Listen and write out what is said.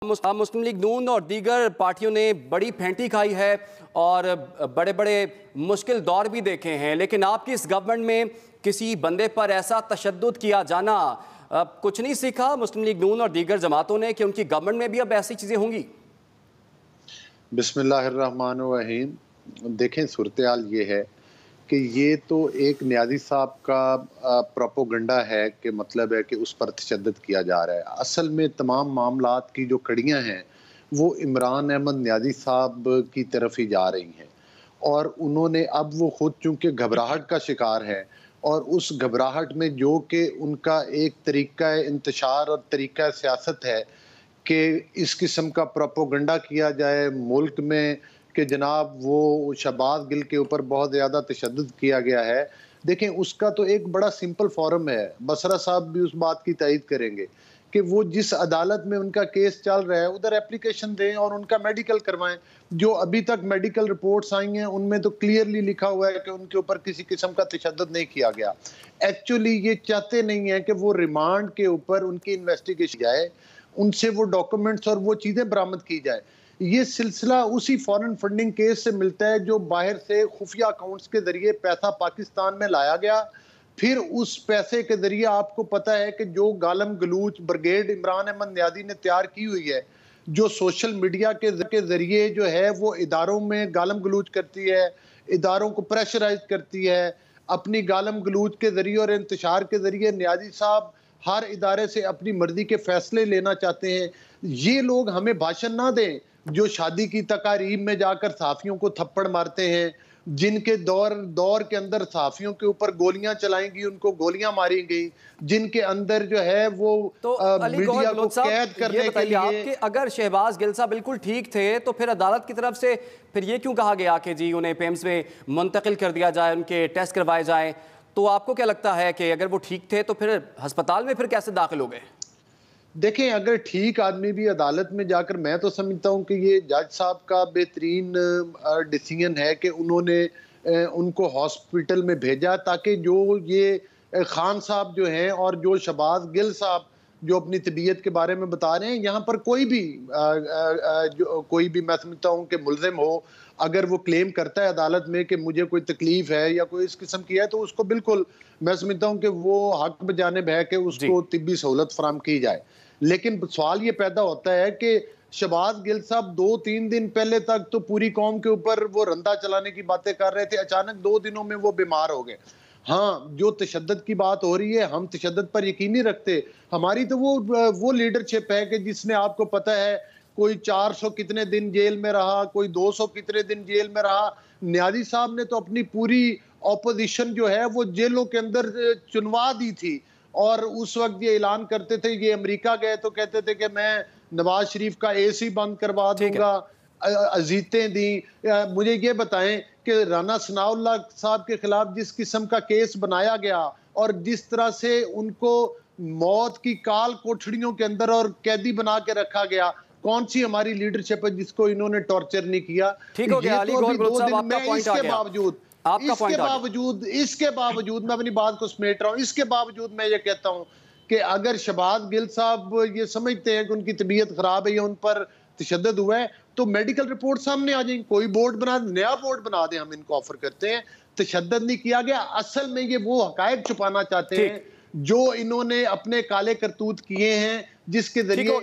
मुस्लिम league नून और दीगर पार्टियों ने बड़ी फेंटी खाई है और बड़े बड़े मुश्किल दौर भी देखे हैं, लेकिन आपकी इस गवर्नमेंट में किसी बंदे पर ऐसा तशद्दुद किया जाना कुछ नहीं सीखा मुस्लिम लीग नून और दीगर जमातों ने कि उनकी गवर्नमेंट में भी अब ऐसी चीज़ें होंगी? बिस्मिल्लाहिर्रहमानिर्रहीम। देखें, सूरत-ए-हाल ये है कि ये तो एक न्याज़ी साहब का प्रोपेगेंडा है कि मतलब है कि उस पर तशद्दुद किया जा रहा है। असल में तमाम मामलात की जो कड़ियाँ हैं वो इमरान अहमद न्याज़ी साहब की तरफ ही जा रही हैं और उन्होंने अब वो खुद चूँकि घबराहट का शिकार है और उस घबराहट में जो कि उनका एक तरीक़ा इंतशार और तरीक़ा सियासत है कि इस किस्म का प्रोपेगेंडा किया जाए मुल्क में कि जनाब वो शहबाज गिल के ऊपर बहुत ज़्यादा तशद्दुद किया गया है। देखें, उसका तो एक बड़ा सिंपल फॉर्म है, बसरा साहब भी उस बात की तायीद करेंगे कि वो जिस अदालत में उनका केस चल रहा है उधर एप्लीकेशन दें और उनका मेडिकल करवाएं। जो अभी तक मेडिकल रिपोर्ट्स आई हैं उनमें तो क्लियरली लिखा हुआ है कि उनके ऊपर किसी किस्म का तशद्दुद नहीं किया गया। एक्चुअली ये चाहते नहीं है कि वो रिमांड के ऊपर उनकी इन्वेस्टिगेशन जाए, उनसे वो डॉक्यूमेंट्स और वो चीज़ें बरामद की जाए। ये सिलसिला उसी फॉरेन फंडिंग केस से मिलता है जो बाहर से खुफिया अकाउंट्स के ज़रिए पैसा पाकिस्तान में लाया गया। फिर उस पैसे के ज़रिए आपको पता है कि जो गालम गलूच ब्रिगेड इमरान अहमद न्याज़ी ने तैयार की हुई है, जो सोशल मीडिया के ज़रिए जो है वो इदारों में गालम गलूच करती है, इदारों को प्रेशराइज़ करती है, अपनी गालम गलूच के ज़रिए और इंतशार के ज़रिए न्याज़ी साहब हर इदारे से अपनी मर्जी के फैसले लेना चाहते हैं। ये लोग हमें भाषण ना दें जो शादी की तकारीब में जाकर सहाफ़ियों को थप्पड़ मारते हैं, जिनके दौर के अंदर सहाफ़ियों के ऊपर गोलियां चलाई गई, उनको गोलियां मारी गई, जिनके अंदर जो है वो तो मीडिया को कैद करने के लिए। कि अगर शहबाज गिल साहब बिल्कुल ठीक थे तो फिर अदालत की तरफ से फिर ये क्यों कहा गया कि जी उन्हें पेम्स में मुंतकिल कर दिया जाए, उनके टेस्ट करवाए जाए? तो आपको क्या लगता है कि अगर वो ठीक थे तो फिर अस्पताल में फिर कैसे दाखिल हो गए? देखें, अगर ठीक आदमी भी अदालत में जाकर, मैं तो समझता हूँ कि ये जज साहब का बेहतरीन डिसीजन है कि उन्होंने उनको हॉस्पिटल में भेजा ताकि जो ये खान साहब जो हैं और जो शहबाज गिल साहब जो अपनी तबीयत के बारे में बता रहे हैं, यहाँ पर कोई भी मैं समझता हूँ कि मुल्जिम हो, अगर वो क्लेम करता है अदालत में कि मुझे कोई तकलीफ है या कोई इस किस्म की है, तो उसको बिल्कुल मैं समझता हूँ कि वो हक बजानिब है कि उसको तिब्बी सहूलत फराहम की जाए। लेकिन सवाल ये पैदा होता है कि शहबाज गिल साहब 2-3 दिन पहले तक तो पूरी कौम के ऊपर वो रंदा चलाने की बातें कर रहे थे, अचानक 2 दिनों में वो बीमार हो गए। हाँ, जो तशद्दुद की बात हो रही है, हम तशद्दुद पर यकीन नहीं रखते। हमारी तो वो लीडरशिप है कि जिसने, आपको पता है, कोई 400 कितने दिन जेल में रहा, कोई 200 कितने दिन जेल में रहा। न्याज़ी साहब ने तो अपनी पूरी ऑपोजिशन जो है वो जेलों के अंदर चुनवा दी थी और उस वक्त ये ऐलान करते थे, ये अमेरिका गए तो कहते थे कि मैं नवाज शरीफ का एसी बंद करवा दूंगा, अजीतें दी। मुझे ये बताएं कि राना सनाउल्लाह साहब के खिलाफ जिस किस्म का केस बनाया गया और जिस तरह से उनको मौत की काल कोठड़ियों के अंदर और कैदी बना के रखा गया, कौन सी हमारी लीडरशिप है जिसको इन्होंने टॉर्चर नहीं किया? ठीक हो गया, इसके बावजूद मैं अपनी बात को समेट रहा हूं, इसके बावजूद मैं ये कहता हूं कि अगर शहबाज गिल साहब ये समझते हैं कि उनकी तबीयत खराब है या उन पर तशद्दुद हुआ है, तो मेडिकल रिपोर्ट सामने आ जाएगी, कोई बोर्ड बना, नया बोर्ड बना दे, हम इनको ऑफर करते हैं। तशद्दुद नहीं किया गया, असल में ये वो हकायक छुपाना चाहते हैं जो इन्होंने अपने काले करतूत किए हैं, जिसके जरिए